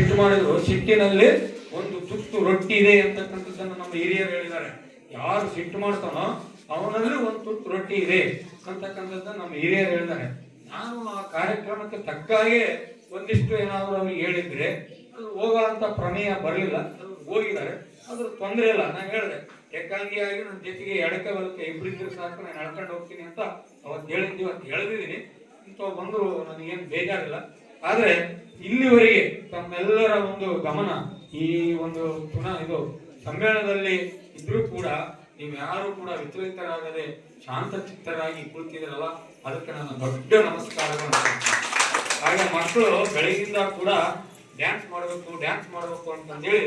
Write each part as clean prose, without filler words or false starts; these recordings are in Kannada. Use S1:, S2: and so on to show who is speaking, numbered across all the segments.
S1: ಸಿಟ್ಟು ಮಾಡಿದ್ರು ಸಿಟ್ಟಿನಲ್ಲಿ ಒಂದು ತುತ್ತು ರೊಟ್ಟಿ ಇದೆ ಅಂತಕ್ಕಂಥದ್ದನ್ನು ನಮ್ಮ ಹಿರಿಯರು ಹೇಳಿದ್ದಾರೆ. ಯಾರು ಸಿಟ್ಟು ಮಾಡ್ತಾನೋ ಅವನಲ್ಲಿ ಒಂದು ತುತ್ತು ರೊಟ್ಟಿ ಇದೆ ಅಂತಕ್ಕಂಥದ್ದನ್ನು ನಮ್ಮ ಹಿರಿಯರು ಹೇಳಿದ್ದಾರೆ. ನಾನು ಆ ಕಾರ್ಯಕ್ರಮಕ್ಕೆ ತಕ್ಕ ಹಾಗೆ ಒಂದಿಷ್ಟು ಏನಾದರೂ ಅವ್ರಿಗೆ ಹೇಳಿದ್ರೆ ಅದು ಹೋಗುವಂತ ಪ್ರಮೇಯ ಬರಲಿಲ್ಲ. ಅದು ಹೋಗಿದ್ದಾರೆ, ಅದ್ರ ತೊಂದರೆ ಇಲ್ಲ. ನಾನು ಹೇಳಿದೆ ಏಕಾಂಗಿಯಾಗಿ ನನ್ನ ಜೊತೆಗೆ ಎಡಕ್ಕೆ ಬಲಕ್ಕೆ ಇಬ್ಬರಿದ್ರೆ ಸಾಕು, ನಾನು ಎಳ್ಕೊಂಡು ಹೋಗ್ತೀನಿ ಅಂತ ಅವತ್ತು ಹೇಳಿದ್ವಿ, ಅವತ್ತು ಹೇಳಿದೀನಿ. ಇಂಥವು ಬಂದ್ರು ನನಗೇನು ಬೇಜಾರಿಲ್ಲ. ಆದ್ರೆ ಇಲ್ಲಿವರೆಗೆ ತಮ್ಮೆಲ್ಲರ ಒಂದು ಗಮನ ಈ ಒಂದು ಇದು ಸಮ್ಮೇಳನದಲ್ಲಿ ಇದ್ರೂ ಕೂಡ ನೀವು ಯಾರು ಕೂಡ ವಿಚಲಿತರಾಗದೆ ಶಾಂತ ಚಿತ್ತರಾಗಿ ಕುಳಿತಿದ್ರಲ್ಲ, ಅದಕ್ಕೆ ನನ್ನ ದೊಡ್ಡ ನಮಸ್ಕಾರಗಳು. ಹಾಗೆ ಮಕ್ಕಳು ಬೆಳಗಿಂದ ಕೂಡ ಡ್ಯಾನ್ಸ್ ಮಾಡಬೇಕು ಅಂತಂದೇಳಿ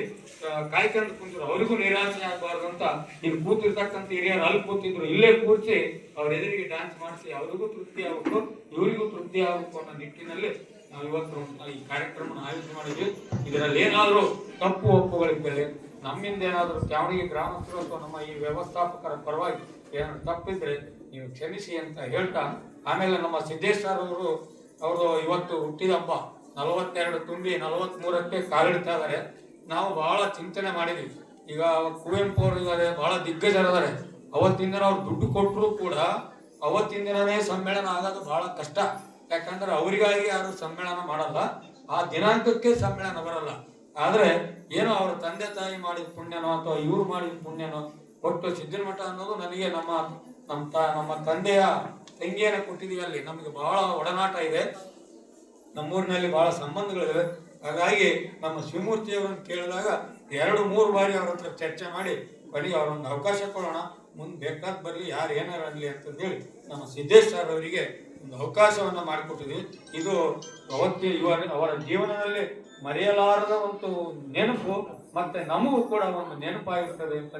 S1: ಕಾಯ್ಕೊಂಡು ಕುಂತಿದ್ರು. ಅವರಿಗೂ ನಿರಾಶೆ ಆಗಬಾರ್ದು ಅಂತ ಇಲ್ಲಿ ಕೂತಿರ್ತಕ್ಕಂಥ ಹಿರಿಯರು ಅಲ್ಲಿ ಕೂತಿದ್ರು, ಇಲ್ಲೇ ಕೂರಿಸಿ ಅವ್ರ ಎದುರಿಗೆ ಡ್ಯಾನ್ಸ್ ಮಾಡಿಸಿ ಅವ್ರಿಗೂ ತೃಪ್ತಿ ಆಗಬೇಕು, ಇವರಿಗೂ ತೃಪ್ತಿ ಆಗಬೇಕು ಅನ್ನೋ ನಿಟ್ಟಿನಲ್ಲಿ ನಾವು ಇವತ್ತು ಈ ಕಾರ್ಯಕ್ರಮ ಆಯೋಜನೆ ಮಾಡಿದ್ವಿ. ಇದರಲ್ಲಿ ಏನಾದರೂ ತಪ್ಪು ಒಪ್ಪುಗಳಿದ್ದರೆ, ನಮ್ಮಿಂದ ಏನಾದರೂ ತ್ಯಾವಣಿಗೆ ಗ್ರಾಮಸ್ಥರು ಅಥವಾ ನಮ್ಮ ಈ ವ್ಯವಸ್ಥಾಪಕರ ಪರವಾಗಿ ಏನಾದ್ರು ತಪ್ಪಿದ್ರೆ ನೀವು ಕ್ಷಮಿಸಿ ಅಂತ ಹೇಳ್ತಾ, ಆಮೇಲೆ ನಮ್ಮ ಸಿದ್ದೇಶ್ವರ ಅವರು ಇವತ್ತು ಹುಟ್ಟಿದ ಹಬ್ಬ 42 ತುಂಬಿ 43ಕ್ಕೆ ಕಾಲಿಡ್ತಾ ಇದ್ದಾರೆ. ನಾವು ಬಹಳ ಚಿಂತನೆ ಮಾಡಿದ್ವಿ. ಈಗ ಕುವೆಂಪು ಅವರು ಇದ್ದಾರೆ, ಬಹಳ ದಿಗ್ಗಜರಿದ್ದಾರೆ. ಅವತ್ತಿನ ದಿನ ಅವ್ರು ದುಡ್ಡು ಕೊಟ್ಟರು ಕೂಡ ಅವತ್ತಿನ ದಿನನೇ ಸಮ್ಮೇಳನ ಆಗೋದು ಬಹಳ ಕಷ್ಟ. ಯಾಕಂದ್ರೆ ಅವರಿಗಾಗಿ ಯಾರು ಸಮ್ಮೇಳನ ಮಾಡಲ್ಲ, ಆ ದಿನಾಂಕಕ್ಕೆ ಸಮ್ಮೇಳನ ಬರಲ್ಲ. ಆದ್ರೆ ಏನೋ ಅವ್ರ ತಂದೆ ತಾಯಿ ಮಾಡಿದ ಪುಣ್ಯನೋ ಅಥವಾ ಇವ್ರು ಮಾಡಿದ ಪುಣ್ಯನೋ ಕೊಟ್ಟು ಸಿದ್ದನಮಠ ಅನ್ನೋದು ನನಗೆ ನಮ್ಮ ತಂದೆಯ ತಂಗಿಯನ್ನು ಕೊಟ್ಟಿದೀವಿ. ಅಲ್ಲಿ ನಮಗೆ ಬಹಳ ಒಡನಾಟ ಇದೆ, ನಮ್ಮೂರಿನಲ್ಲಿ ಬಹಳ ಸಂಬಂಧಗಳಿವೆ. ಹಾಗಾಗಿ ನಮ್ಮ ಶಿವಮೂರ್ತಿಯವರನ್ನು ಕೇಳಿದಾಗ 2-3 ಬಾರಿ ಅವ್ರ ಹತ್ರ ಚರ್ಚೆ ಮಾಡಿ ಬರೀ ಅವರೊಂದು ಅವಕಾಶ ಕೊಡೋಣ, ಮುಂದೆ ಬೇಕಾದ ಬರಲಿ, ಯಾರು ಏನಾರು ಆಗಲಿ ಅಂತಂದೇಳಿ ನಮ್ಮ ಸಿದ್ದೇಶ್ವರ ಅವರಿಗೆ ಒಂದು ಅವಕಾಶವನ್ನು ಮಾಡಿಕೊಟ್ಟಿದ್ವಿ. ಇದು ಅವರ ಜೀವನದಲ್ಲಿ ಮರೆಯಲಾರದ ಒಂದು ನೆನಪು, ಮತ್ತೆ ನಮಗೂ ಕೂಡ ಒಂದು ನೆನಪಾಗಿರ್ತದೆ ಅಂತ